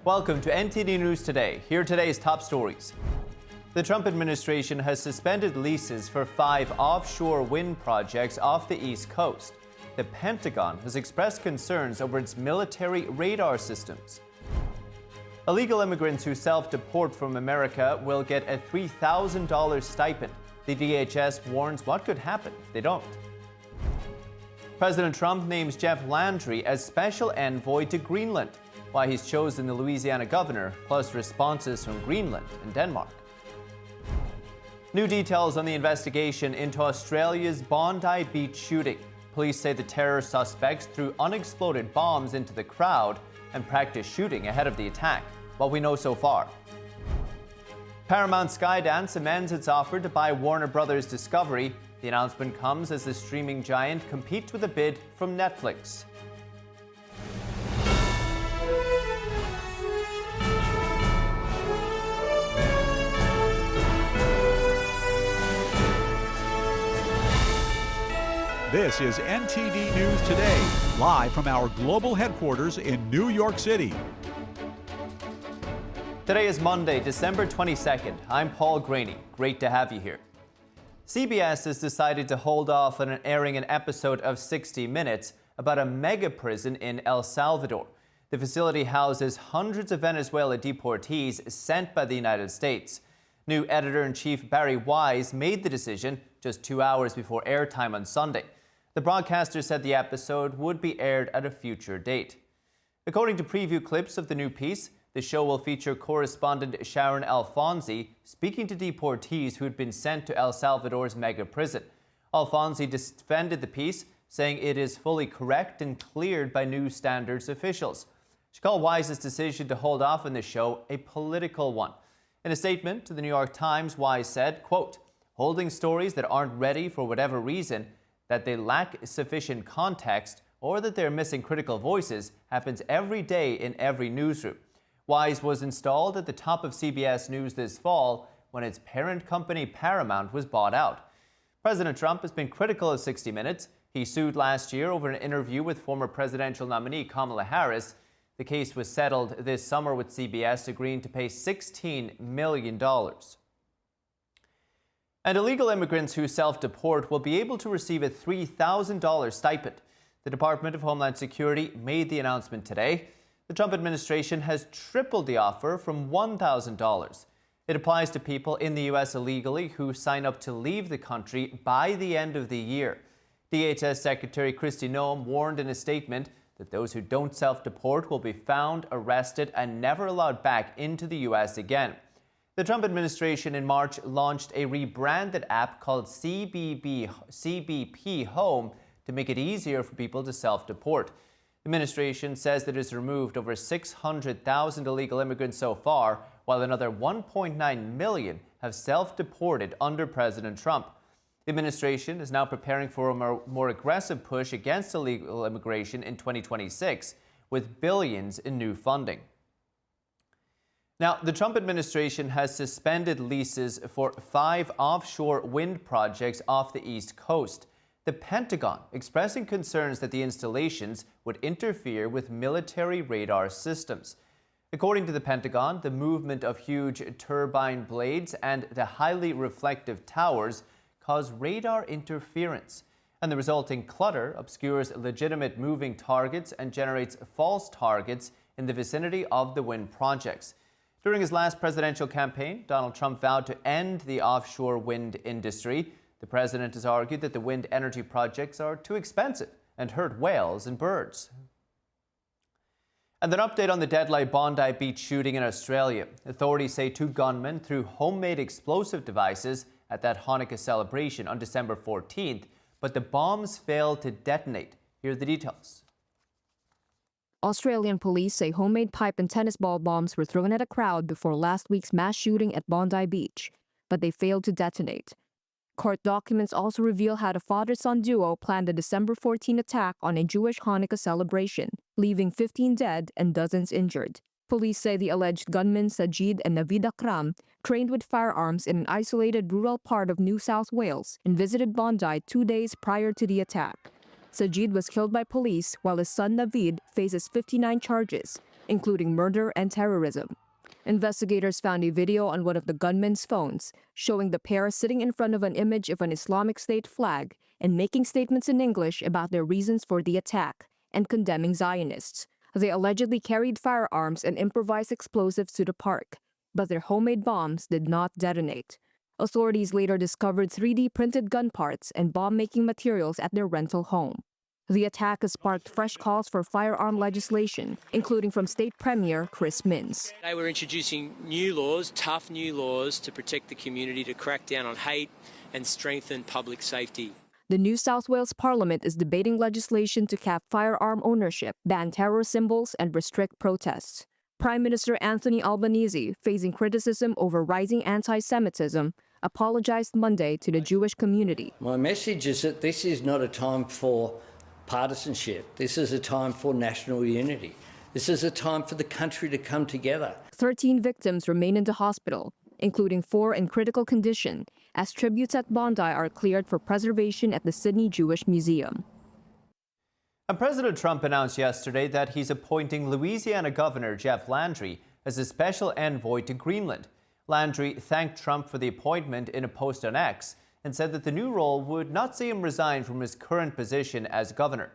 Welcome to NTD News Today. Here are today's top stories. The Trump administration has suspended leases for 5 offshore wind projects off the East Coast. The Pentagon has expressed concerns over its military radar systems. Illegal immigrants who self-deport from America will get a $3,000 stipend. The DHS warns what could happen if they don't. President Trump names Jeff Landry as special envoy to Greenland. Why he's chosen the Louisiana governor, plus responses from Greenland and Denmark. New details on the investigation into Australia's Bondi Beach shooting. Police say the terror suspects threw unexploded bombs into the crowd and practiced shooting ahead of the attack. What we know so far. Paramount Skydance amends its offer to buy Warner Brothers Discovery. The announcement comes as the streaming giant competes with a bid from Netflix. This is NTD News Today, live from our global headquarters in New York City. Today is Monday, December 22nd. I'm Paul Graney. Great to have you here. CBS has decided to hold off on airing an episode of 60 Minutes about a mega prison in El Salvador. The facility houses hundreds of Venezuelan deportees sent by the United States. New editor-in-chief Barry Wise made the decision just 2 hours before airtime on Sunday. The broadcaster said the episode would be aired at a future date. According to preview clips of the new piece, the show will feature correspondent Sharon Alfonsi speaking to deportees who had been sent to El Salvador's mega prison. Alfonsi defended the piece, saying it is fully correct and cleared by new standards officials. She called Wise's decision to hold off on the show a political one. In a statement to the New York Times, Wise said, quote, "Holding stories that aren't ready for whatever reason, that they lack sufficient context, or that they're missing critical voices happens every day in every newsroom." Wise was installed at the top of CBS News this fall when its parent company Paramount was bought out. President Trump has been critical of 60 Minutes. He sued last year over an interview with former presidential nominee Kamala Harris. The case was settled this summer with CBS agreeing to pay $16 million. And illegal immigrants who self-deport will be able to receive a $3,000 stipend. The Department of Homeland Security made the announcement today. The Trump administration has tripled the offer from $1,000. It applies to people in the U.S. illegally who sign up to leave the country by the end of the year. DHS Secretary Kristi Noem warned in a statement that those who don't self-deport will be found, arrested, and never allowed back into the U.S. again. The Trump administration in March launched a rebranded app called CBP Home to make it easier for people to self-deport. The administration says that it has removed over 600,000 illegal immigrants so far, while another 1.9 million have self-deported under President Trump. The administration is now preparing for a more aggressive push against illegal immigration in 2026, with billions in new funding. Now, the Trump administration has suspended leases for 5 offshore wind projects off the East Coast. The Pentagon expressing concerns that the installations would interfere with military radar systems. According to the Pentagon, the movement of huge turbine blades and the highly reflective towers cause radar interference, and the resulting clutter obscures legitimate moving targets and generates false targets in the vicinity of the wind projects. During his last presidential campaign, Donald Trump vowed to end the offshore wind industry. The president has argued that the wind energy projects are too expensive and hurt whales and birds. And an update on the deadly Bondi Beach shooting in Australia. Authorities say 2 gunmen threw homemade explosive devices at that Hanukkah celebration on December 14th, but the bombs failed to detonate. Here are the details. Australian police say homemade pipe and tennis ball bombs were thrown at a crowd before last week's mass shooting at Bondi Beach, but they failed to detonate. Court documents also reveal how the father-son duo planned the December 14 attack on a Jewish Hanukkah celebration, leaving 15 dead and dozens injured. Police say the alleged gunmen Sajid and Navid Akram trained with firearms in an isolated rural part of New South Wales and visited Bondi 2 days prior to the attack. Sajid was killed by police while his son Navid faces 59 charges. including murder and terrorism. Investigators found a video on one of the gunmen's phones showing the pair sitting in front of an image of an Islamic State flag and making statements in English about their reasons for the attack and condemning Zionists. They allegedly carried firearms and improvised explosives to the park, but their homemade bombs did not detonate. Authorities later discovered 3D printed gun parts and bomb-making materials at their rental home. The attack has sparked fresh calls for firearm legislation, including from State Premier Chris Minns. Today we're introducing new laws, tough new laws, to protect the community, to crack down on hate and strengthen public safety. The New South Wales Parliament is debating legislation to cap firearm ownership, ban terror symbols, and restrict protests. Prime Minister Anthony Albanese, facing criticism over rising anti-Semitism, apologized Monday to the Jewish community. My message is that this is not a time for partisanship. This is a time for national unity. This is a time for the country to come together. 13 victims remain in the hospital, including 4 in critical condition, as tributes at Bondi are cleared for preservation at the Sydney Jewish Museum. And President Trump announced yesterday that he's appointing Louisiana Governor Jeff Landry as a special envoy to Greenland. Landry thanked Trump for the appointment in a post on X and said that the new role would not see him resign from his current position as governor.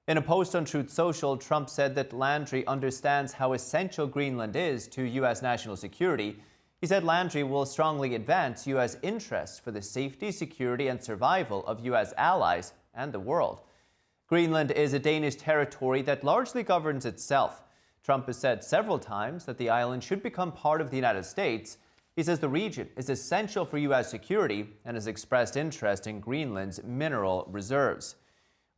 In a post on Truth Social, Trump said that Landry understands how essential Greenland is to U.S. national security. He said Landry will strongly advance U.S. interests for the safety, security, and survival of U.S. allies and the world. Greenland is a Danish territory that largely governs itself. Trump has said several times that the island should become part of the United States. He says the region is essential for U.S. security and has expressed interest in Greenland's mineral reserves.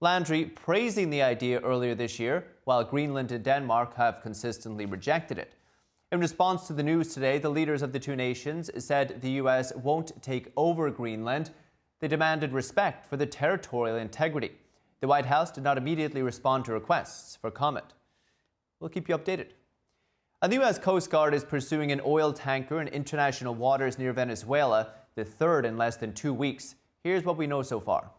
Landry praising the idea earlier this year, while Greenland and Denmark have consistently rejected it. In response to the news today, the leaders of the two nations said the U.S. won't take over Greenland. They demanded respect for the territorial integrity. The White House did not immediately respond to requests for comment. We'll keep you updated. And the U.S. Coast Guard is pursuing an oil tanker in international waters near Venezuela, the third in less than 2 weeks. Here's what we know so far.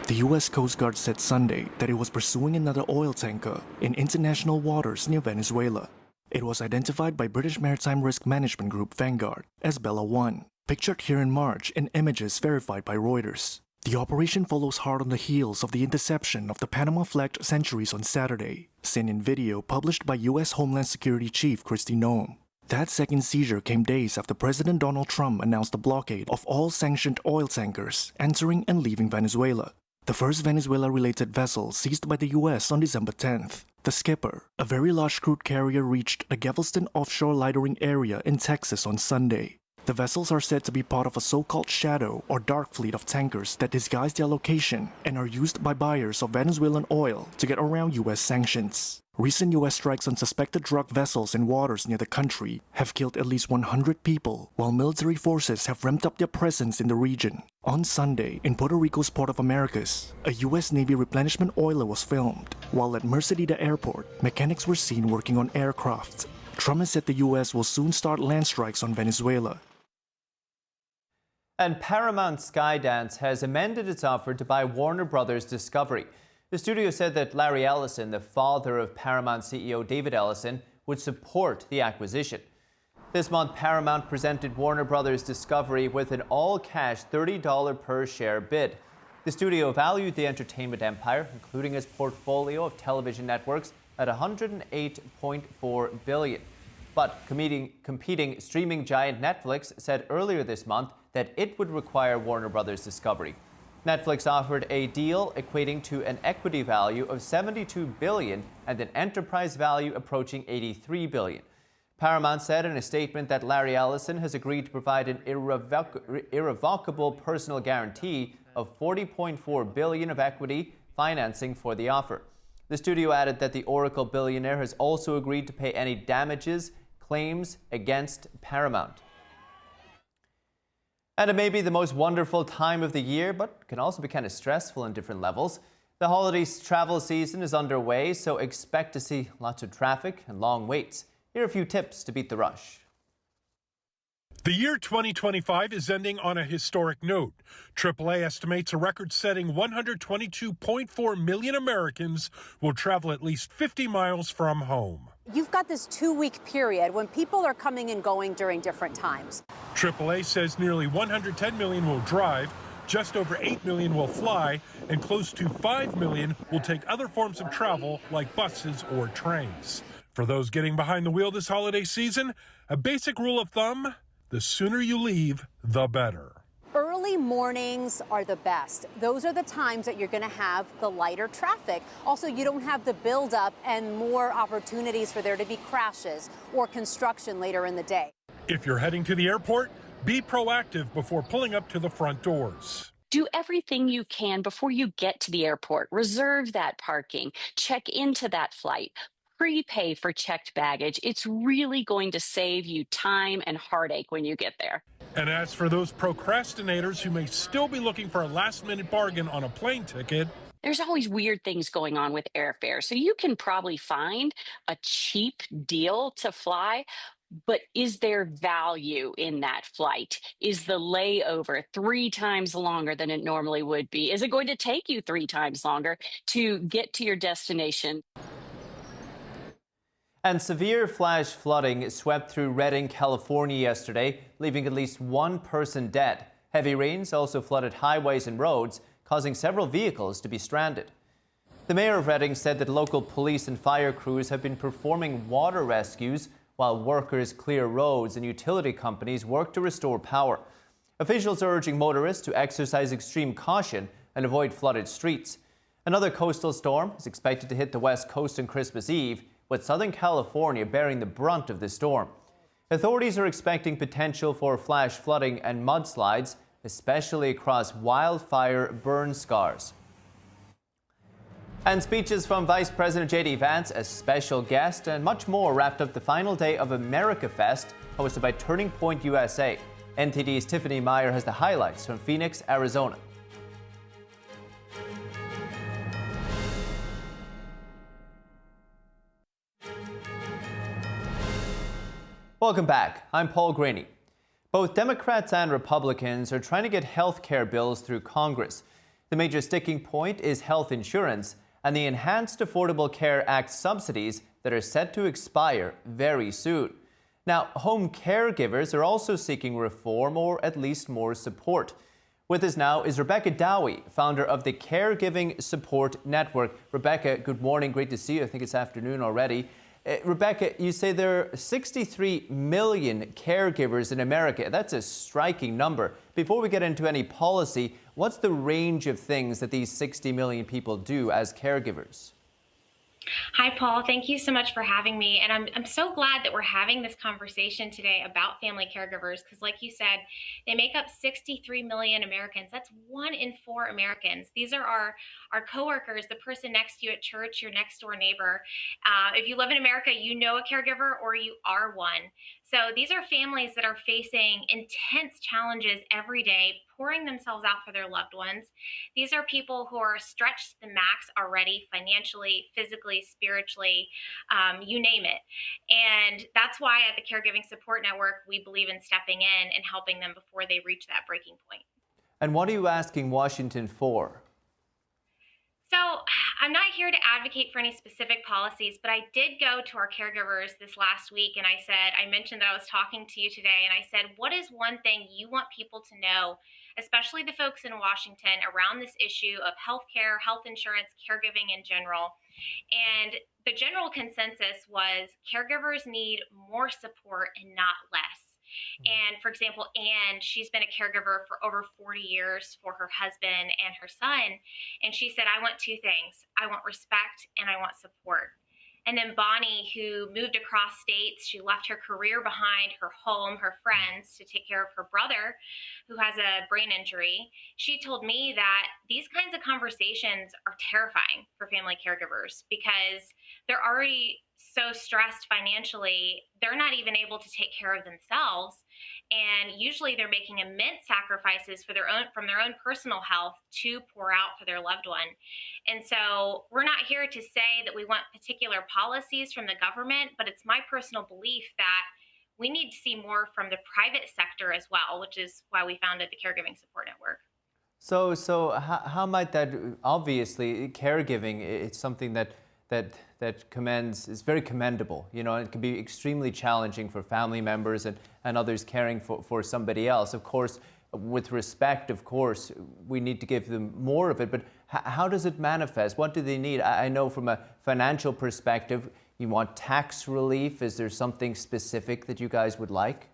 The U.S. Coast Guard said Sunday that it was pursuing another oil tanker in international waters near Venezuela. It was identified by British maritime risk management group Vanguard as Bella 1, pictured here in March in images verified by Reuters. The operation follows hard on the heels of the interception of the Panama-flagged Centuries on Saturday, seen in video published by U.S. Homeland Security Chief Kristi Noem. That second seizure came days after President Donald Trump announced a blockade of all sanctioned oil tankers entering and leaving Venezuela. The first Venezuela-related vessel seized by the U.S. on December 10th. The Skipper, a very large crude carrier, reached the Galveston offshore lightering area in Texas on Sunday. The vessels are said to be part of a so-called shadow or dark fleet of tankers that disguise their location and are used by buyers of Venezuelan oil to get around U.S. sanctions. Recent U.S. strikes on suspected drug vessels in waters near the country have killed at least 100 people, while military forces have ramped up their presence in the region. On Sunday, in Puerto Rico's Port of Americas, a U.S. Navy replenishment oiler was filmed, while at Mercedita Airport, mechanics were seen working on aircraft. Trump has said the U.S. will soon start land strikes on Venezuela. And Paramount Skydance has amended its offer to buy Warner Brothers Discovery. The studio said that Larry Ellison, the father of Paramount CEO David Ellison, would support the acquisition. This month, Paramount presented Warner Brothers Discovery with an all-cash $30 per share bid. The studio valued the entertainment empire, including its portfolio of television networks, at $108.4 billion. But competing streaming giant Netflix said earlier this month that it would require Warner Brothers Discovery. Netflix offered a deal equating to an equity value of $72 billion and an enterprise value approaching $83 billion. Paramount said in a statement that Larry Ellison has agreed to provide an irrevocable personal guarantee of $40.4 billion of equity financing for the offer. The studio added that the Oracle billionaire has also agreed to pay any damages claims against Paramount. And it may be the most wonderful time of the year, but can also be kind of stressful on different levels. The holiday travel season is underway, so expect to see lots of traffic and long waits. Here are a few tips to beat the rush. The year 2025 is ending on a historic note. AAA estimates a record-setting 122.4 million Americans will travel at least 50 miles from home. You've got this 2-week period when people are coming and going during different times. AAA says nearly 110 million will drive, just over 8 million will fly, and close to 5 million will take other forms of travel like buses or trains. For those getting behind the wheel this holiday season, a basic rule of thumb: the sooner you leave, the better. Early mornings are the best. Those are the times that you're going to have the lighter traffic. Also, you don't have the buildup and more opportunities for there to be crashes or construction later in the day. If you're heading to the airport, be proactive before pulling up to the front doors. Do everything you can before you get to the airport. Reserve that parking. Check into that flight. Prepay for checked baggage. It's really going to save you time and heartache when you get there. And as for those procrastinators who may still be looking for a last-minute bargain on a plane ticket, there's always weird things going on with airfare, so you can probably find a cheap deal to fly. But is there value in that flight? Is the layover 3 times longer than it normally would be? Is it going to take you 3 times longer to get to your destination? And severe flash flooding swept through Redding, California yesterday, leaving at least 1 person dead. Heavy rains also flooded highways and roads, causing several vehicles to be stranded. The mayor of Redding said that local police and fire crews have been performing water rescues while workers clear roads and utility companies work to restore power. Officials are urging motorists to exercise extreme caution and avoid flooded streets. Another coastal storm is expected to hit the west coast on Christmas Eve, with Southern California bearing the brunt of the storm. Authorities are expecting potential for flash flooding and mudslides, especially across wildfire burn scars. And speeches from Vice President J.D. Vance, a special guest, and much more wrapped up the final day of Americafest, hosted by Turning Point USA. NTD's Tiffany Meyer has the highlights from Phoenix, Arizona. Welcome back. I'm Paul Graney. Both Democrats and Republicans are trying to get health care bills through Congress. The major sticking point is health insurance and the Enhanced Affordable Care Act subsidies that are set to expire very soon. Now, home caregivers are also seeking reform or at least more support. With us now is Rebecca Dowie, founder of the Caregiving Support Network. Rebecca, good morning. Great to see you. I think it's afternoon already. Rebecca, you say there are 63 million caregivers in America. That's a striking number. Before we get into any policy, what's the range of things that these 60 million people do as caregivers? Hi, Paul. Thank you so much for having me. And I'm so glad that we're having this conversation today about family caregivers because, like you said, they make up 63 million Americans. That's 1 in 4 Americans. These are our coworkers, the person next to you at church, your next door neighbor. If you live in America, you know a caregiver or you are one. So these are families that are facing intense challenges every day, pouring themselves out for their loved ones. These are people who are stretched to the max already, financially, physically, spiritually, you name it. And that's why at the Caregiving Support Network, we believe in stepping in and helping them before they reach that breaking point. And what are you asking Washington for? So I'm not here to advocate for any specific policies, but I did go to our caregivers this last week and I mentioned that I was talking to you today and I said, what is one thing you want people to know, especially the folks in Washington, around this issue of healthcare, health insurance, caregiving in general? And the general consensus was caregivers need more support and not less. And for example, Anne, she's been a caregiver for over 40 years for her husband and her son. And she said, I want 2 things. I want respect and I want support. And then Bonnie, who moved across states, she left her career behind, her home, her friends to take care of her brother who has a brain injury. She told me that these kinds of conversations are terrifying for family caregivers because they're already so stressed financially, they're not even able to take care of themselves. And usually they're making immense sacrifices from their own personal health to pour out for their loved one. And so we're not here to say that we want particular policies from the government, but it's my personal belief that we need to see more from the private sector as well, which is why we founded the Caregiving Support Network. So how might that, obviously, caregiving, it's something that commends, is very commendable, you know, it can be extremely challenging for family members and others caring for somebody else. Of course, with respect, of course, we need to give them more of it, but how does it manifest? What do they need? I know from a financial perspective, you want tax relief. Is there something specific that you guys would like?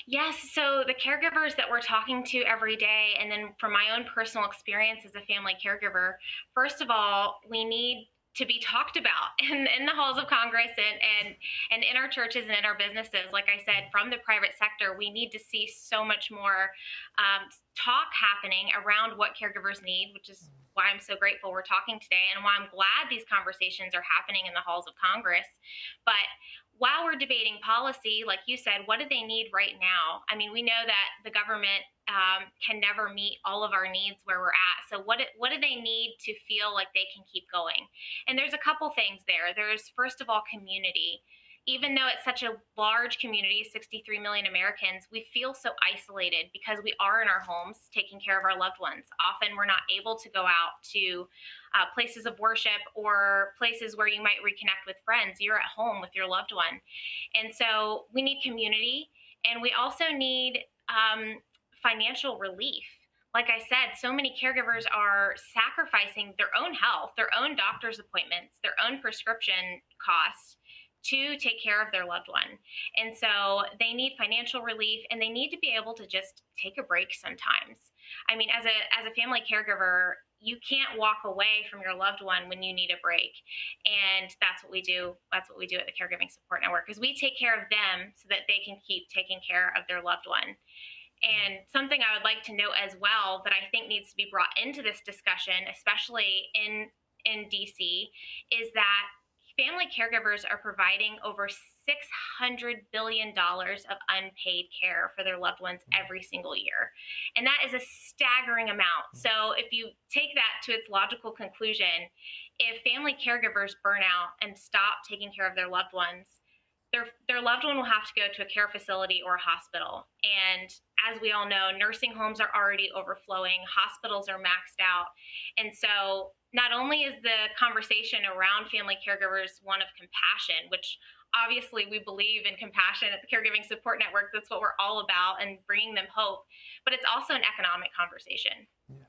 Yes, so the caregivers that we're talking to every day, and then from my own personal experience as a family caregiver, first of all, we need to be talked about in the halls of Congress and in our churches and in our businesses. Like I said, from the private sector, we need to see so much more talk happening around what caregivers need, which is why I'm so grateful we're talking today and why I'm glad these conversations are happening in the halls of Congress. But while we're debating policy, like you said, what do they need right now? I mean, we know that the government can never meet all of our needs where we're at. So what do they need to feel like they can keep going? And there's a couple things there. There's, first of all, community. Even though it's such a large community, 63 million Americans, we feel so isolated because we are in our homes taking care of our loved ones. Often we're not able to go out to places of worship or places where you might reconnect with friends. You're at home with your loved one. And so we need community, and we also need financial relief. Like I said, so many caregivers are sacrificing their own health, their own doctor's appointments, their own prescription costs to take care of their loved one. And so they need financial relief, and they need to be able to just take a break sometimes. I mean, as a family caregiver, you can't walk away from your loved one when you need a break. And that's what we do. That's what we do at the Caregiving Support Network, because we take care of them so that they can keep taking care of their loved one. And something I would like to note as well that I think needs to be brought into this discussion, especially in DC, is that family caregivers are providing over $600 billion of unpaid care for their loved ones every single year. And that is a staggering amount. So if you take that to its logical conclusion, if family caregivers burn out and stop taking care of their loved ones, their loved one will have to go to a care facility or a hospital. And as we all know, nursing homes are already overflowing, hospitals are maxed out. And so not only is the conversation around family caregivers one of compassion, which obviously we believe in compassion at the Caregiving Support Network, that's what we're all about, and bringing them hope, but it's also an economic conversation. Yeah.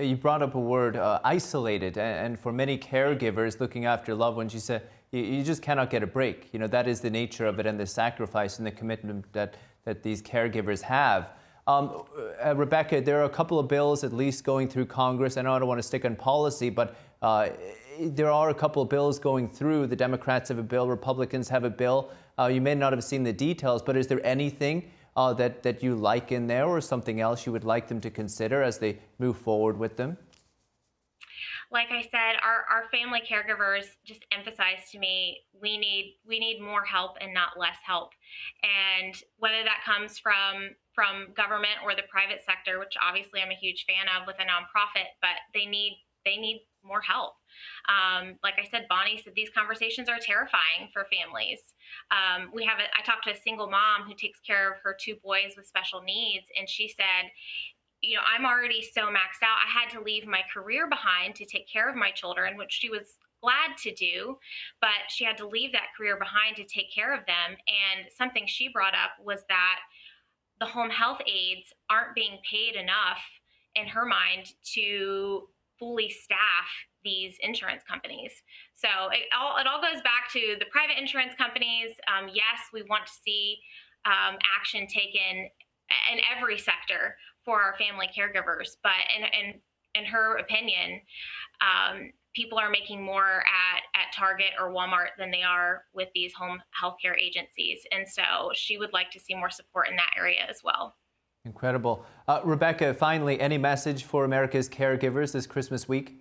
You brought up a word, isolated, and for many caregivers looking after loved ones, you said you just cannot get a break. You know, that is the nature of it, and the sacrifice and the commitment that these caregivers have. Rebecca, there are a couple of bills at least going through Congress. I know I don't want to stick on policy, but there are a couple of bills going through. The Democrats have a bill, Republicans have a bill. You may not have seen the details, but is there anything that you like in there, or something else you would like them to consider as they move forward with them? Like I said, our family caregivers just emphasized to me, we need more help and not less help. And whether that comes from government or the private sector, which obviously I'm a huge fan of with a nonprofit, but they need more help. Like I said, Bonnie said these conversations are terrifying for families. I talked to a single mom who takes care of her 2 boys with special needs, and she said, you know, I'm already so maxed out. I had to leave my career behind to take care of my children, which she was glad to do, but she had to leave that career behind to take care of them. And something she brought up was that the home health aides aren't being paid enough, in her mind, to fully staff these insurance companies. So it all goes back to the private insurance companies. Yes, we want to see action taken in every sector for our family caregivers, but in her opinion, people are making more at Target or Walmart than they are with these home healthcare agencies. And so she would like to see more support in that area as well. Incredible. Rebecca, finally, any message for America's caregivers this Christmas week?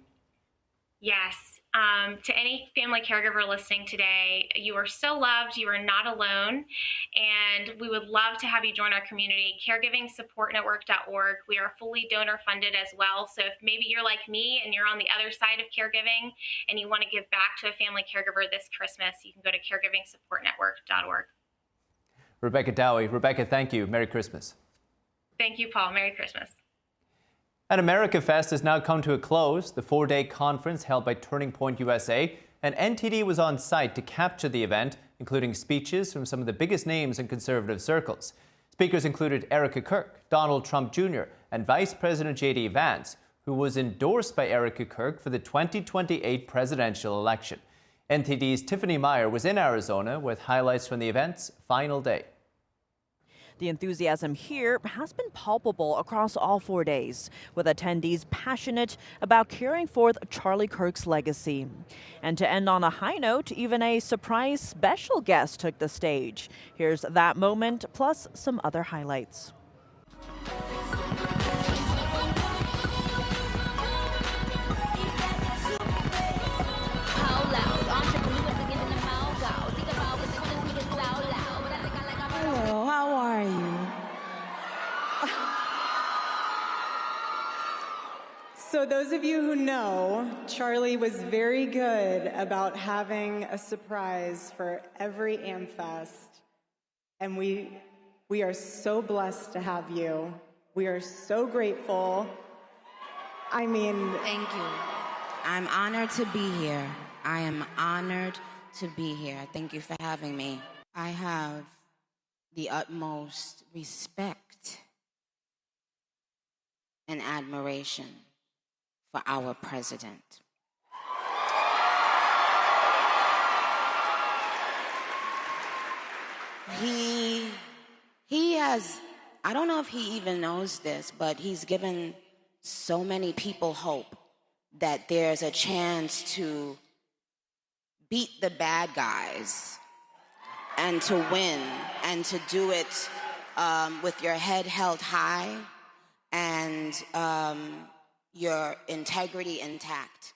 Yes. To any family caregiver listening today, you are so loved. You are not alone. And we would love to have you join our community, caregivingsupportnetwork.org. We are fully donor funded as well. So if maybe you're like me and you're on the other side of caregiving and you want to give back to a family caregiver this Christmas, you can go to caregivingsupportnetwork.org. Rebecca Dowie. Rebecca, thank you. Merry Christmas. Thank you, Paul. Merry Christmas. And Americafest has now come to a close, the 4-day conference held by Turning Point USA, and NTD was on site to capture the event, including speeches from some of the biggest names in conservative circles. Speakers included Erica Kirk, Donald Trump Jr., and Vice President J.D. Vance, who was endorsed by Erica Kirk for the 2028 presidential election. NTD's Tiffany Meyer was in Arizona with highlights from the event's final day. The enthusiasm here has been palpable across all 4 days, with attendees passionate about carrying forth Charlie Kirk's legacy. And to end on a high note, even a surprise special guest took the stage. Here's that moment, plus some other highlights. Hello, how are you? So those of you who know, Charlie was very good about having a surprise for every AmFest. And we are so blessed to have you. We are so grateful. I mean... Thank you. I'm honored to be here. I am honored to be here. Thank you for having me. I have the utmost respect and admiration for our president. He has, I don't know if he even knows this, but he's given so many people hope that there's a chance to beat the bad guys and to win and to do it with your head held high and your integrity intact.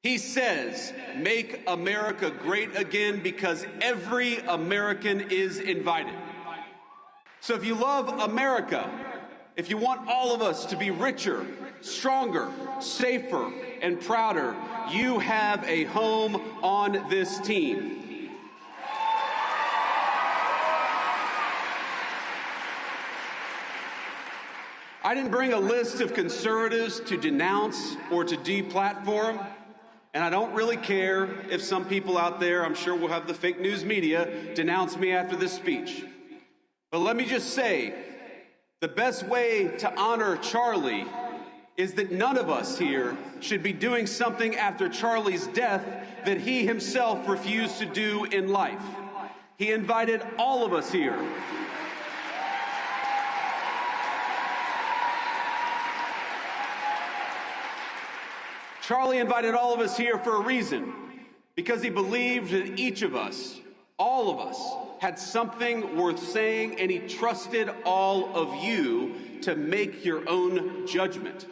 He says, make America great again because every American is invited. So if you love America, if you want all of us to be richer, stronger, safer, and prouder, you have a home on this team. I didn't bring a list of conservatives to denounce or to deplatform. And I don't really care if some people out there, I'm sure we'll have the fake news media, denounce me after this speech. But let me just say, the best way to honor Charlie is that none of us here should be doing something after Charlie's death that he himself refused to do in life. He invited all of us here. Charlie invited all of us here for a reason, because he believed that each of us, all of us, had something worth saying, and he trusted all of you to make your own judgment.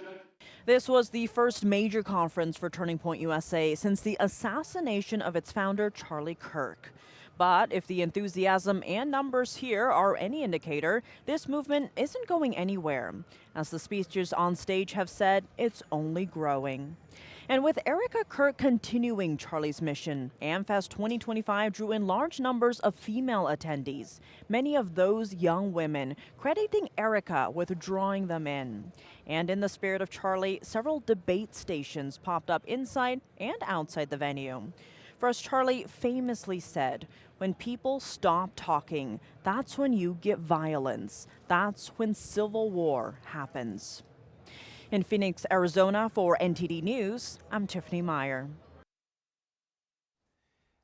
This was the first major conference for Turning Point USA since the assassination of its founder, Charlie Kirk. But if the enthusiasm and numbers here are any indicator, this movement isn't going anywhere. As the speakers on stage have said, it's only growing. And with Erica Kirk continuing Charlie's mission, AmFest 2025 drew in large numbers of female attendees, many of those young women crediting Erica with drawing them in. And in the spirit of Charlie, several debate stations popped up inside and outside the venue. For as Charlie famously said, when people stop talking, that's when you get violence. That's when civil war happens. In Phoenix, Arizona, for NTD News, I'm Tiffany Meyer.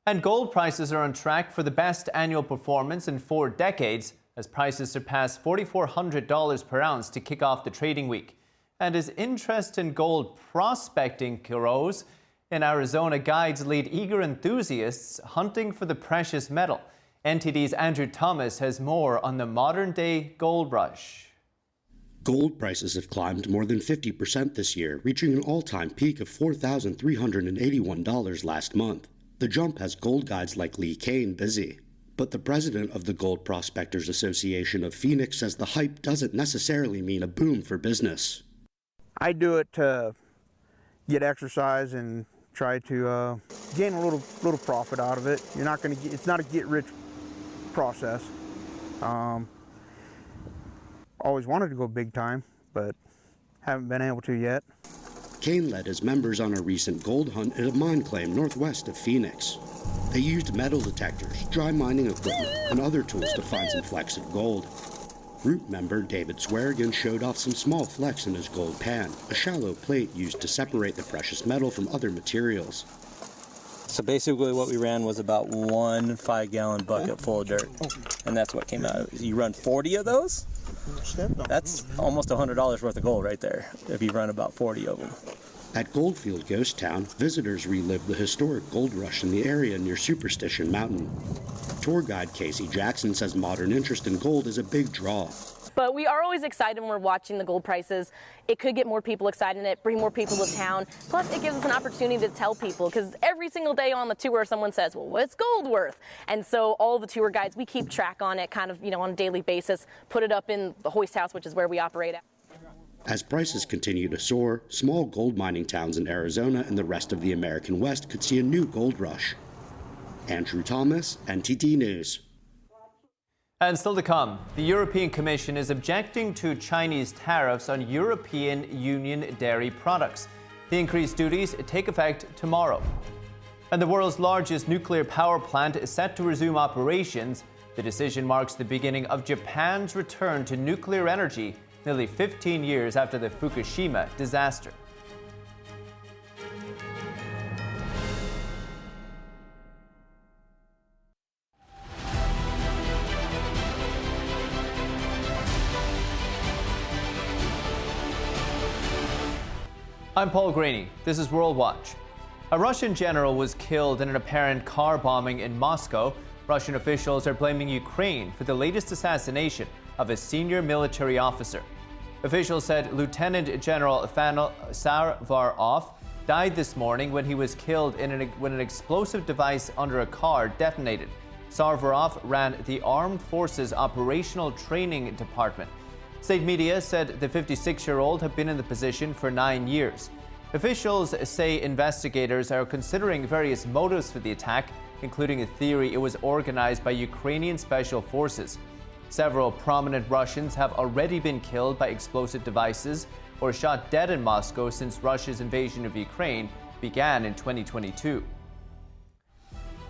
And gold prices are on track for the best annual performance in 4 decades as prices surpass $4,400 per ounce to kick off the trading week. And as interest in gold prospecting grows, in Arizona, guides lead eager enthusiasts hunting for the precious metal. NTD's Andrew Thomas has more on the modern-day gold rush. Gold prices have climbed more than 50% this year, reaching an all-time peak of $4,381 last month. The jump has gold guides like Lee Kane busy. But the president of the Gold Prospectors Association of Phoenix says the hype doesn't necessarily mean a boom for business. I do it to get exercise and try to gain a little profit out of it. You're not going to get, it's not a get-rich process. Always wanted to go big time, but haven't been able to yet. Kane led his members on a recent gold hunt at a mine claim northwest of Phoenix. They used metal detectors, dry mining equipment, and other tools to find some flecks of gold. Root member David Swearigan showed off some small flecks in his gold pan, a shallow plate used to separate the precious metal from other materials. So basically what we ran was about 1 5-gallon bucket full of dirt, and that's what came out. You run 40 of those? That's almost $100 worth of gold right there, if you run about 40 of them. At Goldfield Ghost Town, visitors relive the historic gold rush in the area near Superstition Mountain. Tour guide Casey Jackson says modern interest in gold is a big draw. But we are always excited when we're watching the gold prices. It could get more people excited in it, bring more people to town. Plus, it gives us an opportunity to tell people, because every single day on the tour, someone says, well, what's gold worth? And so all the tour guides, we keep track on it kind of, on a daily basis, put it up in the hoist house, which is where we operate at. As prices continue to soar, small gold mining towns in Arizona and the rest of the American West could see a new gold rush. Andrew Thomas, NTD News. And still to come, the European Commission is objecting to Chinese tariffs on European Union dairy products. The increased duties take effect tomorrow. And the world's largest nuclear power plant is set to resume operations. The decision marks the beginning of Japan's return to nuclear energy nearly 15 years after the Fukushima disaster. I'm Paul Graney. This is World Watch. A Russian general was killed in an apparent car bombing in Moscow. Russian officials are blaming Ukraine for the latest assassination of a senior military officer. Officials said Lieutenant General Savarov died this morning when he was killed when an explosive device under a car detonated. Savarov ran the Armed Forces Operational Training Department. State media said the 56-year-old had been in the position for 9 years. Officials say investigators are considering various motives for the attack, including a theory it was organized by Ukrainian special forces. Several prominent Russians have already been killed by explosive devices or shot dead in Moscow since Russia's invasion of Ukraine began in 2022.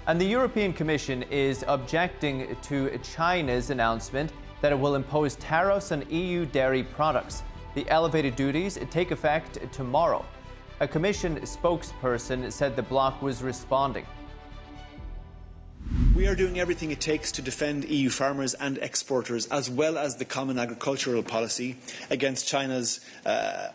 And the European Commission is objecting to China's announcement that it will impose tariffs on EU dairy products. The elevated duties take effect tomorrow. A Commission spokesperson said the bloc was responding. We are doing everything it takes to defend EU farmers and exporters, as well as the common agricultural policy, against China's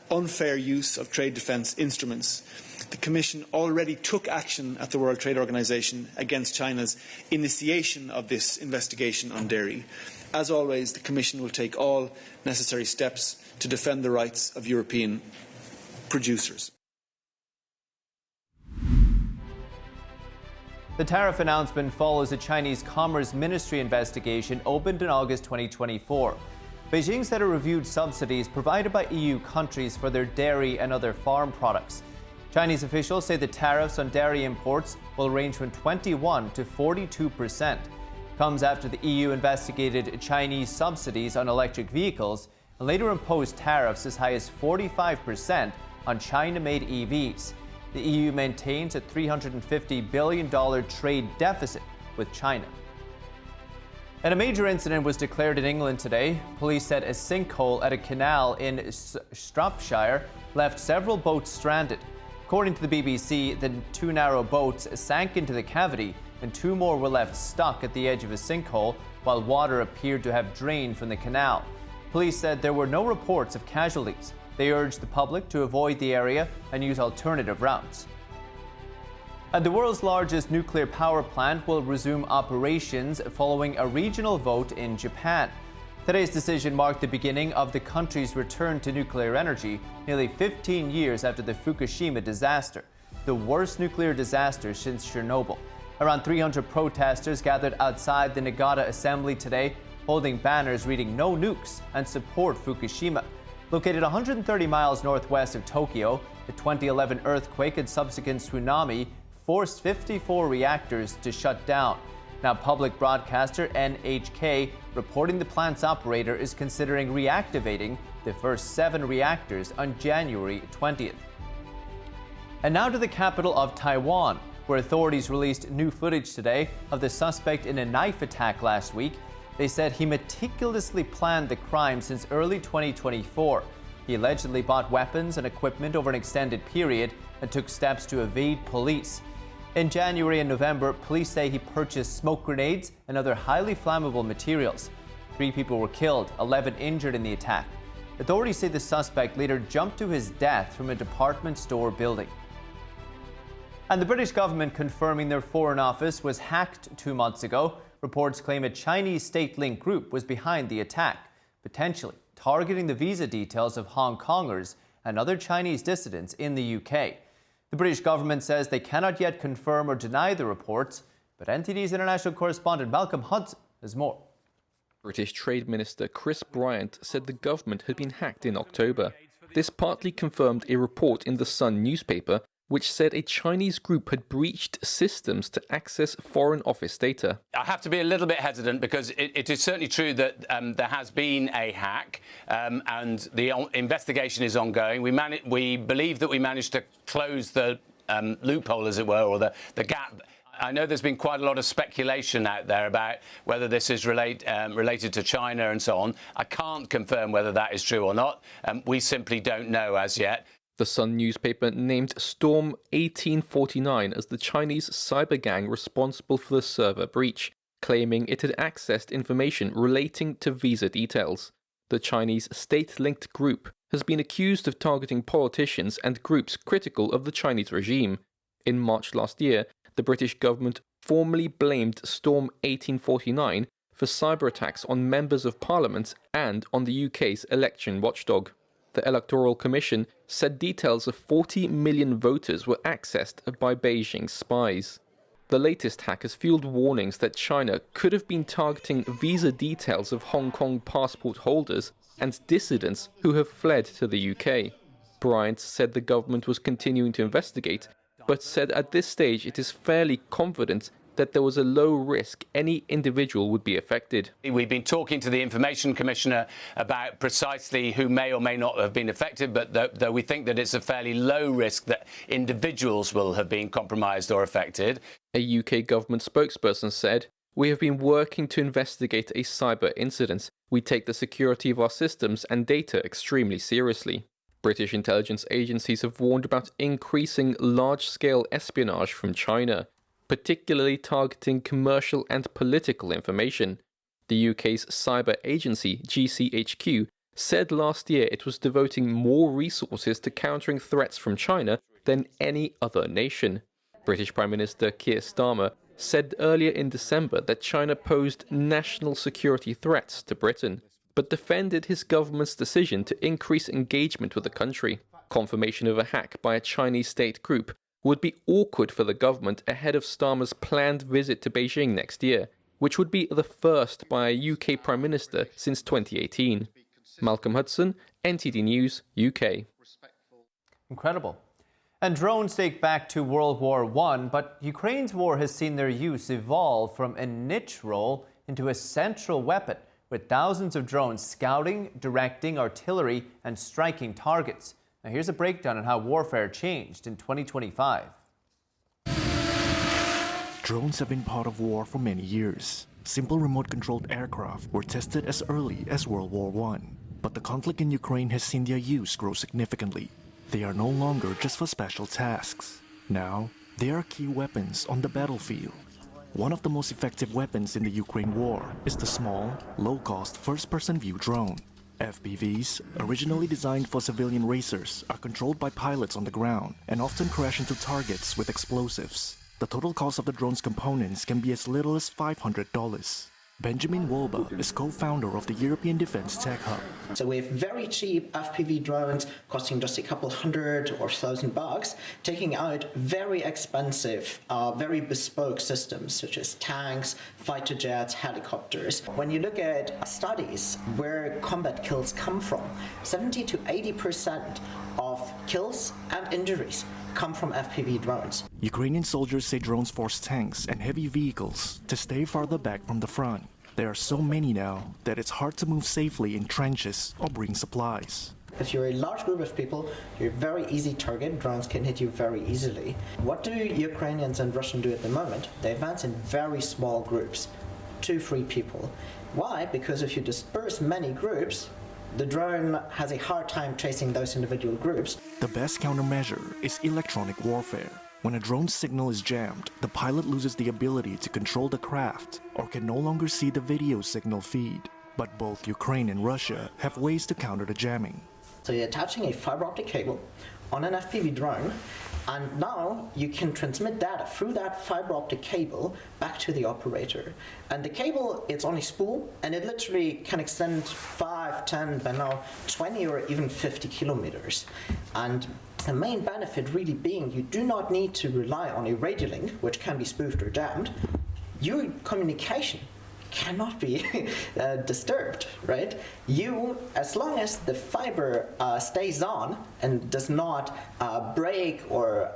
unfair use of trade defence instruments. The Commission already took action at the World Trade Organization against China's initiation of this investigation on dairy. As always, the Commission will take all necessary steps to defend the rights of European producers. The tariff announcement follows a Chinese Commerce Ministry investigation opened in August 2024. Beijing said it reviewed subsidies provided by EU countries for their dairy and other farm products. Chinese officials say the tariffs on dairy imports will range from 21% to 42%. Comes after the EU investigated Chinese subsidies on electric vehicles and later imposed tariffs as high as 45% on China-made EVs. The EU maintains a $350 billion trade deficit with China. And a major incident was declared in England today. Police said a sinkhole at a canal in Shropshire left several boats stranded. According to the BBC, the two narrow boats sank into the cavity and two more were left stuck at the edge of a sinkhole while water appeared to have drained from the canal. Police said there were no reports of casualties. They urged the public to avoid the area and use alternative routes. And the world's largest nuclear power plant will resume operations following a regional vote in Japan. Today's decision marked the beginning of the country's return to nuclear energy nearly 15 years after the Fukushima disaster. the worst nuclear disaster since Chernobyl. Around 300 protesters gathered outside the Niigata Assembly today, holding banners reading "No nukes" and "Support Fukushima." Located 130 miles northwest of Tokyo, the 2011 earthquake and subsequent tsunami forced 54 reactors to shut down. Now, public broadcaster NHK reporting the plant's operator is considering reactivating the first 7 reactors on January 20th. And now to the capital of Taiwan, where authorities released new footage today of the suspect in a knife attack last week. They said he meticulously planned the crime since early 2024. He allegedly bought weapons and equipment over an extended period and took steps to evade police. In January and November, police say he purchased smoke grenades and other highly flammable materials. 3 people were killed, 11 injured in the attack. Authorities say the suspect later jumped to his death from a department store building. And the British government confirming their Foreign Office was hacked 2 months ago. Reports claim a Chinese state-linked group was behind the attack, potentially targeting the visa details of Hong Kongers and other Chinese dissidents in the UK. The British government says they cannot yet confirm or deny the reports, but NTD's international correspondent Malcolm Hudson has more. British Trade Minister Chris Bryant said the government had been hacked in October. This partly confirmed a report in The Sun newspaper which said a Chinese group had breached systems to access Foreign Office data. I have to be a little bit hesitant because it is certainly true that there has been a hack and the investigation is ongoing. We believe that we managed to close the loophole, as it were, or the gap. I know there's been quite a lot of speculation out there about whether this is related to China and so on. I can't confirm whether that is true or not. We simply don't know as yet. The Sun newspaper named Storm 1849 as the Chinese cyber gang responsible for the server breach, claiming it had accessed information relating to visa details. The Chinese state-linked group has been accused of targeting politicians and groups critical of the Chinese regime. In March last year, the British government formally blamed Storm 1849 for cyber attacks on members of parliament and on the UK's election watchdog. The Electoral Commission said details of 40 million voters were accessed by Beijing's spies. The latest hack has fueled warnings that China could have been targeting visa details of Hong Kong passport holders and dissidents who have fled to the UK. Bryant said the government was continuing to investigate, but said at this stage it is fairly confident that there was a low risk any individual would be affected. We've been talking to the Information Commissioner about precisely who may or may not have been affected, but though we think that it's a fairly low risk that individuals will have been compromised or affected. A UK government spokesperson said, "We have been working to investigate a cyber incident. We take the security of our systems and data extremely seriously." British intelligence agencies have warned about increasing large-scale espionage from China, particularly targeting commercial and political information. The UK's cyber agency, GCHQ, said last year it was devoting more resources to countering threats from China than any other nation. British Prime Minister Keir Starmer said earlier in December that China posed national security threats to Britain, but defended his government's decision to increase engagement with the country. Confirmation of a hack by a Chinese state group would be awkward for the government ahead of Starmer's planned visit to Beijing next year, which would be the first by a UK Prime Minister since 2018. Malcolm Hudson, NTD News, UK. Incredible. And drones date back to World War I, but Ukraine's war has seen their use evolve from a niche role into a central weapon, with thousands of drones scouting, directing artillery, and striking targets. Now here's a breakdown on how warfare changed in 2025. Drones have been part of war for many years. Simple remote-controlled aircraft were tested as early as World War I, but the conflict in Ukraine has seen their use grow significantly. They are no longer just for special tasks. Now, they are key weapons on the battlefield. One of the most effective weapons in the Ukraine war is the small, low-cost first-person view drone. FPVs, originally designed for civilian racers, are controlled by pilots on the ground and often crash into targets with explosives. The total cost of the drone's components can be as little as $500. Benjamin Wolba is co-founder of the European Defense Tech Hub. So we have very cheap FPV drones costing just a couple $100 or $1,000, taking out very expensive, very bespoke systems such as tanks, fighter jets, helicopters. When you look at studies where combat kills come from, 70 to 80% of kills and injuries come from FPV drones. Ukrainian soldiers say drones force tanks and heavy vehicles to stay farther back from the front. There are so many now that it's hard to move safely in trenches or bring supplies. If you're a large group of people, you're a very easy target. Drones can hit you very easily. What do Ukrainians and Russians do at the moment? They advance in very small groups, 2-3 people. Why? Because if you disperse many groups, the drone has a hard time chasing those individual groups. The best countermeasure is electronic warfare. When a drone signal is jammed, the pilot loses the ability to control the craft or can no longer see the video signal feed. But both Ukraine and Russia have ways to counter the jamming. So you're attaching a fiber optic cable on an FPV drone, and now you can transmit data through that fiber optic cable back to the operator. And the cable, it's on a spool, and it literally can extend 5, 10, but now 20 or even 50 kilometers. And the main benefit really being you do not need to rely on a radio link, which can be spoofed or jammed. Your communication cannot be disturbed, right? You, as long as the fiber stays on and does not break or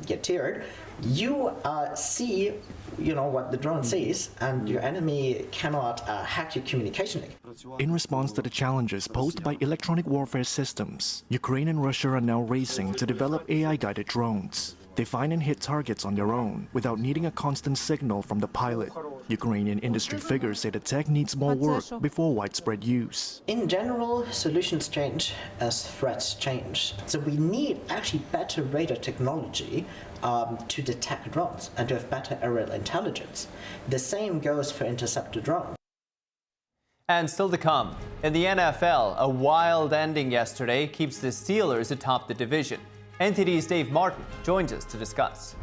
get teared, you see, what the drone sees, and your enemy cannot hack your communication link. In response to the challenges posed by electronic warfare systems, Ukraine and Russia are now racing to develop AI-guided drones. They find and hit targets on their own without needing a constant signal from the pilot. Ukrainian industry figures say the tech needs more work before widespread use. In general, solutions change as threats change. So we need actually better radar technology to detect drones and to have better aerial intelligence. The same goes for interceptor drones. And still to come, in the NFL, a wild ending yesterday keeps the Steelers atop the division. NTD's Dave Martin joins us to discuss.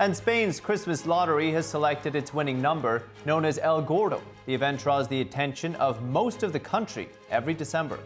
And Spain's Christmas lottery has selected its winning number, known as El Gordo. The event draws the attention of most of the country every December.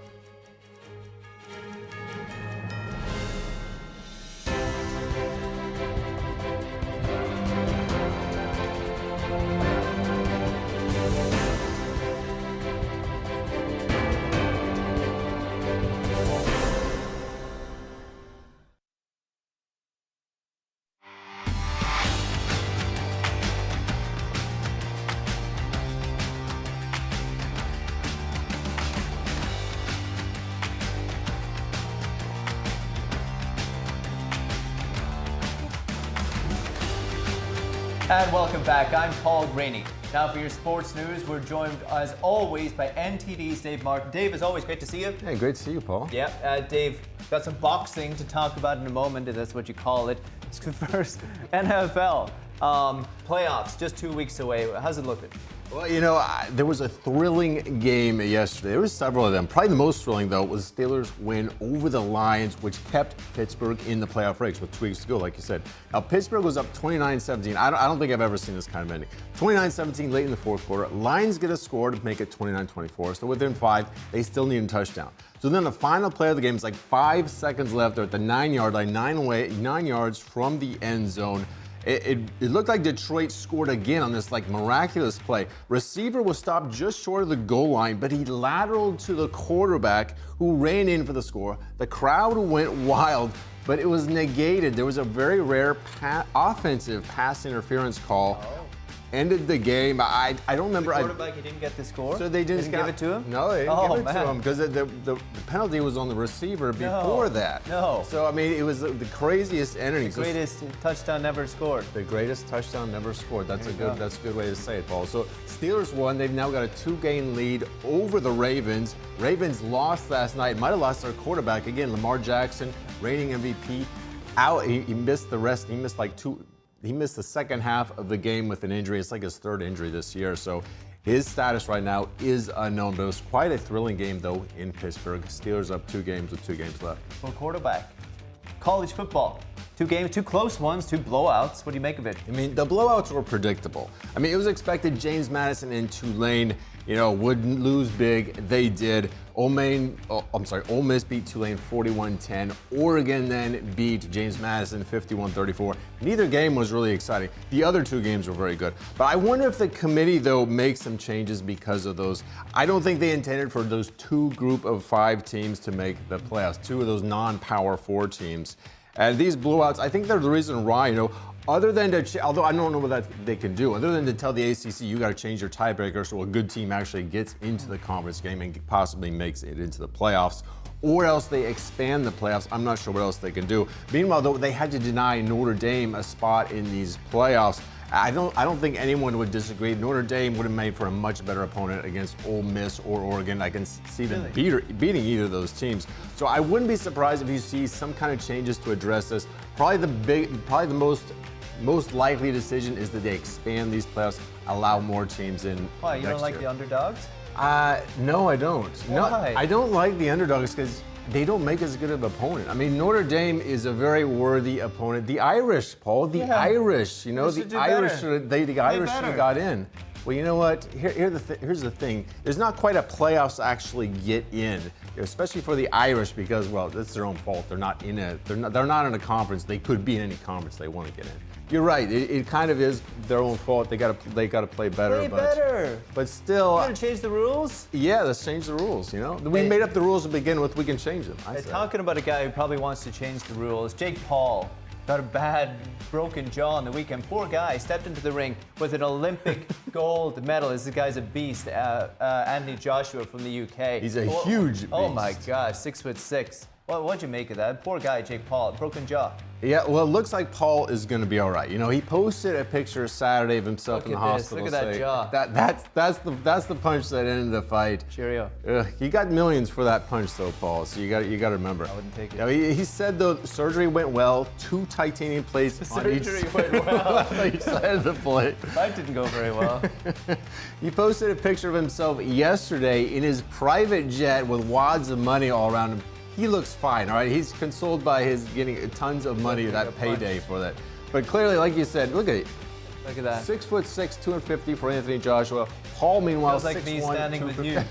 And welcome back. I'm Paul Graney. Now for your sports news, we're joined as always by NTD's Dave Martin. Dave, as always, great to see you. Hey, great to see you, Paul. Yeah, Dave, got some boxing to talk about in a moment, if that's what you call it. It's the first NFL playoffs, just 2 weeks away. How's it looking? Well, there was a thrilling game yesterday. There were several of them. Probably the most thrilling, though, was Steelers' win over the Lions, which kept Pittsburgh in the playoff race with 2 weeks to go, like you said. Now, Pittsburgh was up 29-17. I don't think I've ever seen this kind of ending. 29-17 late in the fourth quarter. Lions get a score to make it 29-24. So within 5, they still need a touchdown. So then the final play of the game is like 5 seconds left. They're at the 9-yard line, 9 yards from the end zone. It looked like Detroit scored again on this miraculous play. Receiver was stopped just short of the goal line, but he lateraled to the quarterback who ran in for the score. The crowd went wild, but it was negated. There was a very rare offensive pass interference call. Ended the game. I don't remember. The quarterback, he didn't get the score? So they didn't give it to him? No, they didn't give it to him because the penalty was on the receiver before that. No. So, I mean, it was the craziest ending. The greatest touchdown never scored. The greatest touchdown never scored. That's a good way to say it, Paul. So Steelers won. They've now got a 2-game lead over the Ravens. Ravens lost last night. Might have lost their quarterback again. Lamar Jackson, reigning MVP, out. He missed the rest. He missed He missed the second half of the game with an injury. It's like his third injury this year. So his status right now is unknown. But it was quite a thrilling game, though, in Pittsburgh. Steelers up 2 games with 2 games left. Well, quarterback. College football. 2 games, 2 close ones, 2 blowouts. What do you make of it? I mean, the blowouts were predictable. I mean, it was expected James Madison and Tulane, would lose big. They did. Ole Miss beat Tulane 41-10. Oregon then beat James Madison 51-34. Neither game was really exciting. The other 2 games were very good. But I wonder if the committee, though, makes some changes because of those. I don't think they intended for those 2 group of 5 teams to make the playoffs, 2 of those non-Power 4 teams. And these blowouts, I think they're the reason why, other than to, although I don't know what they can do, other than to tell the ACC you got to change your tiebreaker so a good team actually gets into the conference game and possibly makes it into the playoffs, or else they expand the playoffs. I'm not sure what else they can do. Meanwhile, though, they had to deny Notre Dame a spot in these playoffs. I don't think anyone would disagree. Notre Dame would have made for a much better opponent against Ole Miss or Oregon. I can see them beating either of those teams. So I wouldn't be surprised if you see some kind of changes to address this. Probably the most likely decision is that they expand these playoffs, allow more teams in. Why, you don't like the underdogs? No, I don't. Why? No, I don't like the underdogs because they don't make as good of an opponent. I mean, Notre Dame is a very worthy opponent. The Irish, Paul, Irish, the Irish should have got in. Well, you know what? Here's the thing. There's not quite a playoffs to actually get in, especially for the Irish because, well, that's their own fault. They're not in a conference. They could be in any conference they want to get in. You're right. It kind of is their own fault. They got to play better. But still. You gonna change the rules? Yeah, let's change the rules. We made up the rules to begin with. We can change them. Talking about a guy who probably wants to change the rules, Jake Paul got a bad broken jaw on the weekend. Poor guy stepped into the ring with an Olympic gold medal. This guy's a beast. Anthony Joshua from the UK. He's a huge beast. Oh my gosh, 6'6". What'd you make of that? Poor guy, Jake Paul, broken jaw. Yeah, well, it looks like Paul is going to be all right. He posted a picture Saturday of himself in the hospital. Look at that jaw. That's the punch that ended the fight. Cheerio. He got millions for that punch, though, Paul. So you got to remember. I wouldn't take it. He said the surgery went well. 2 titanium plates on each went well. each side of the plate. The fight didn't go very well. He posted a picture of himself yesterday in his private jet with wads of money all around him. He looks fine, all right? He's consoled by his getting tons of money, that payday for that. But clearly, like you said, look at it. Look at that. 6'6", 250 for Anthony Joshua. Paul, meanwhile, feels like me standing with you.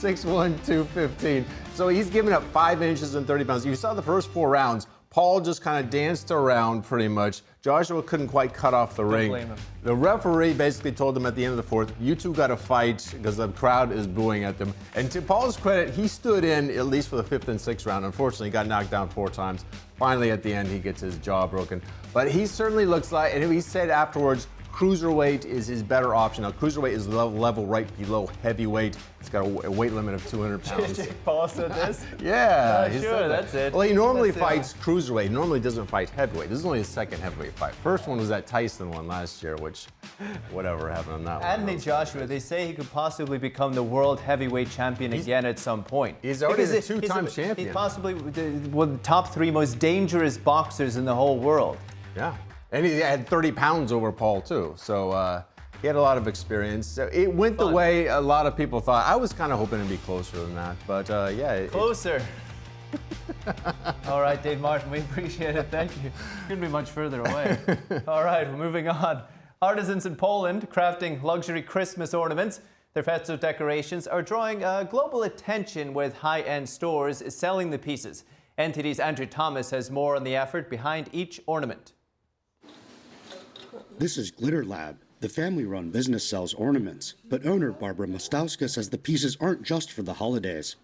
6'1", 215. So he's given up 5 inches and 30 pounds. You saw the first 4 rounds. Paul just kind of danced around pretty much. Joshua couldn't quite cut off the ring. Blame him. The referee basically told them at the end of the 4th, you 2 got to fight because the crowd is booing at them. And to Paul's credit, he stood in at least for the 5th and 6th round. Unfortunately, he got knocked down 4 times. Finally, at the end, he gets his jaw broken. But he certainly looks like, and he said afterwards, cruiserweight is his better option. Now, cruiserweight is level right below heavyweight. It's got a weight limit of 200 pounds. Jake Paul said this? Yeah. Sure, that's it. Well, he normally fights cruiserweight. He normally doesn't fight heavyweight. This is only his 2nd heavyweight fight. First one was that Tyson one last year, which, whatever happened on that one. Anthony Joshua, they say he could possibly become the world heavyweight champion again at some point. He's already a 2-time champion. He's possibly one of the top 3 most dangerous boxers in the whole world. Yeah. And he had 30 pounds over Paul, too. So he had a lot of experience. So it went the way a lot of people thought. I was kind of hoping to be closer than that. But, yeah. Closer. All right, Dave Martin, we appreciate it. Thank you. Couldn't be much further away. All right, we're moving on. Artisans in Poland crafting luxury Christmas ornaments. Their festive decorations are drawing global attention with high-end stores selling the pieces. NTD's Andrew Thomas has more on the effort behind each ornament. This is Glitter Lab. The family-run business sells ornaments, but owner Barbara Mostowska says the pieces aren't just for the holidays.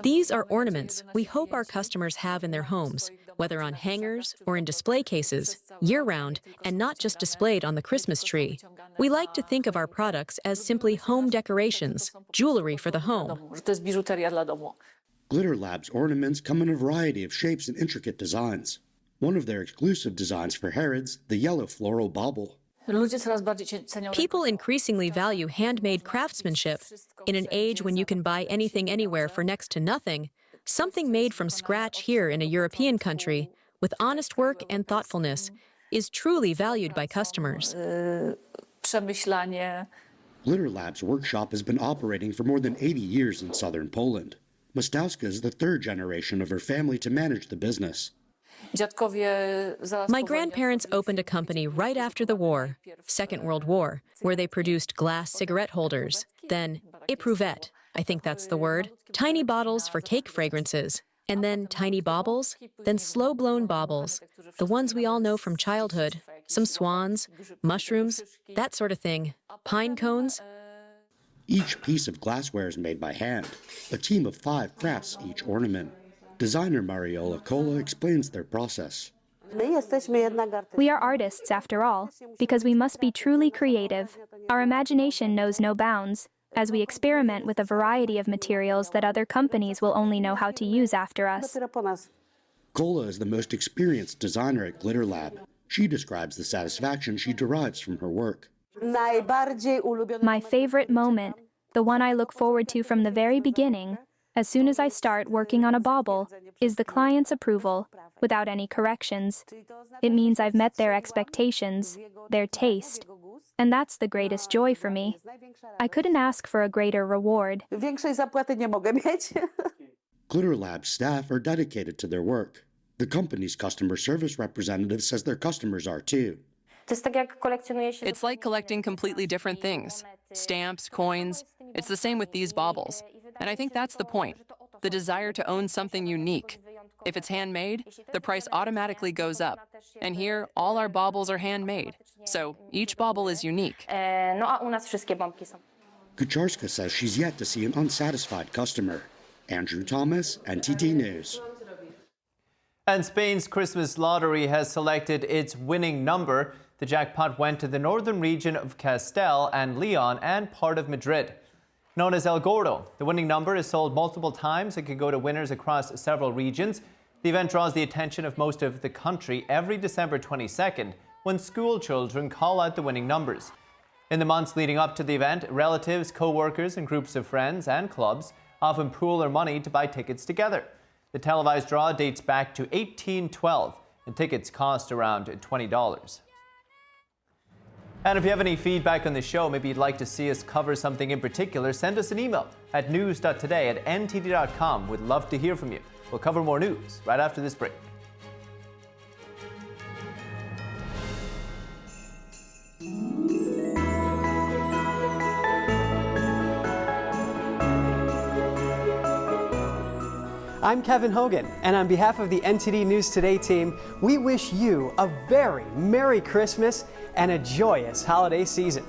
These are ornaments we hope our customers have in their homes, whether on hangers or in display cases, year-round, and not just displayed on the Christmas tree. We like to think of our products as simply home decorations, jewelry for the home. Glitter Lab's ornaments come in a variety of shapes and intricate designs. One of their exclusive designs for Harrods, the yellow floral bauble. People increasingly value handmade craftsmanship. In an age when you can buy anything anywhere for next to nothing, something made from scratch here in a European country, with honest work and thoughtfulness, is truly valued by customers. Glitter Lab's workshop has been operating for more than 80 years in southern Poland. Mostowska is the 3rd generation of her family to manage the business. My grandparents opened a company right after the war, Second World War, where they produced glass cigarette holders. Then éprouvette, I think that's the word, tiny bottles for cake fragrances. And then tiny baubles, then slow-blown baubles, the ones we all know from childhood, some swans, mushrooms, that sort of thing, pine cones. Each piece of glassware is made by hand. A team of 5 crafts each ornament. Designer Mariola Cola explains their process. We are artists, after all, because we must be truly creative. Our imagination knows no bounds, as we experiment with a variety of materials that other companies will only know how to use after us. Cola is the most experienced designer at Glitter Lab. She describes the satisfaction she derives from her work. My favorite moment, the one I look forward to from the very beginning, as soon as I start working on a bauble, is the client's approval, without any corrections. It means I've met their expectations, their taste, and that's the greatest joy for me. I couldn't ask for a greater reward. Glitter Lab staff are dedicated to their work. The company's customer service representative says their customers are too. It's like collecting completely different things. Stamps, coins. It's the same with these baubles. And I think that's the point. The desire to own something unique. If it's handmade, the price automatically goes up. And here, all our baubles are handmade. So each bauble is unique. Kucharska says she's yet to see an unsatisfied customer. Andrew Thomas, NTD News. And Spain's Christmas lottery has selected its winning number. The jackpot went to the northern region of Castile and Leon and part of Madrid. Known as El Gordo, the winning number is sold multiple times. It can go to winners across several regions. The event draws the attention of most of the country every December 22nd when school children call out the winning numbers. In the months leading up to the event, relatives, co-workers and groups of friends and clubs often pool their money to buy tickets together. The televised draw dates back to 1812 and tickets cost around $20. And if you have any feedback on the show, maybe you'd like to see us cover something in particular, send us an email at news.today@ntd.com. We'd love to hear from you. We'll cover more news right after this break. I'm Kevin Hogan, and on behalf of the NTD News Today team, we wish you a very Merry Christmas and a joyous holiday season.